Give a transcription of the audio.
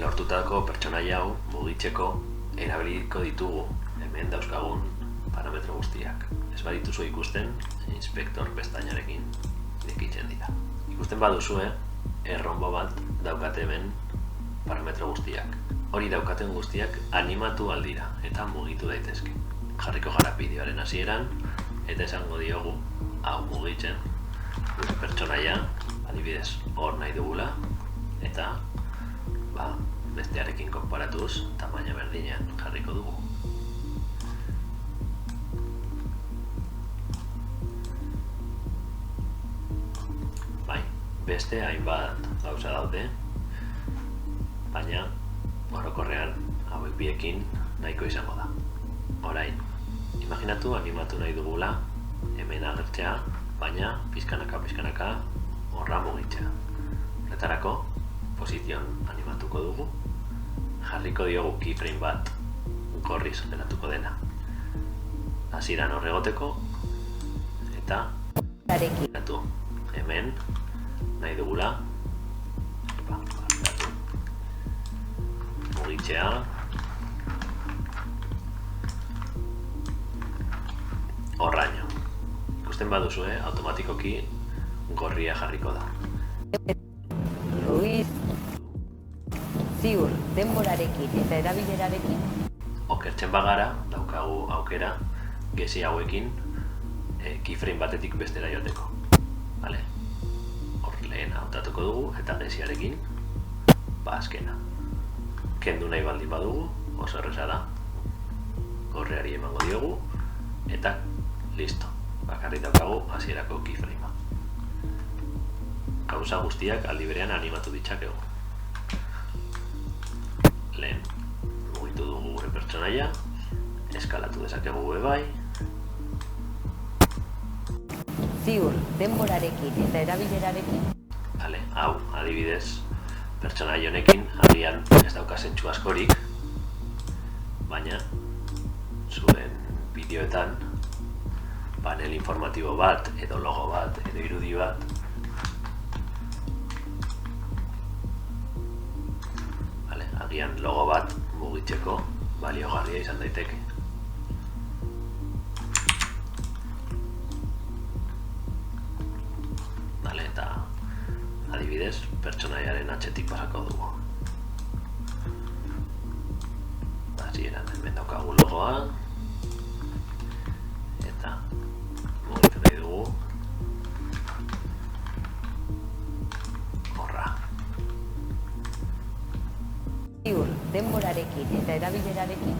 lortutako pertsonaia hau mugitzeko erabiliko ditugu hemen dauzkagun parametro guztiak. Ez badituzu ikusten, inspektor pestainarekin irekitzen dira. Ikusten baduzue, erronbo bat daukate hemen parametro guztiak. Hori daukaten guztiak animatu aldira eta mugitu daitezke. Jarriko gara bideoaren hasieran eta esango diogu hau mugitzen gure pertsonaia, adibidez hor nahi dugula eta bestearekin konparatuz tamaina berdinean jarriko dugu. Beste hainbat gauza daude, baina orokorrean hauek biekin nahiko izango da. Orain, imaginatu animatu nahi dugula hemen agertzea, baina pizkanaka horra mugitzea. Horretarako, posizion animatuko dugu, jarriko diogu keyframe bat gorriz geratuko dena. Hasieran hor egoteko eta geratu hemen nahi dugula mugitzea horraino. Ikusten baduzu, automatikoki gorria jarriko da. Luis, ziur, denborarekin eta erabilerarekin okertzen bagara, daukagu aukera gezi hauekin keyframe batetik bestera joteko. Lehen hautatuko dugu eta geziarekin azkena. Kendu nahi baldin badugu, oso erreza da. Gorriari emango diogu eta listo. Bakarrik daukagu hasierako keyframea. Gauza guztiak aldi berean animatu ditzakegu. Lehen mugitu dugu gure pertsonaia, eskalatu dezakegu bai. ziur, denborarekin eta erabilerarekin hau, adibidez, pertsonaia honekin agian ez dauka zentsu askorik, baina zuen bideoetan panel informatibo bat, edo logo bat, edo irudi bat agian logo bat mugitzeko baliogarria izan daiteke. Eta adibidez, pertsonaiaren atzetik pasako dugu. Hasieran hemen daukagu logoa eta mugitu nahi dugu horra. Ziur, denborarekin eta erabilerarekin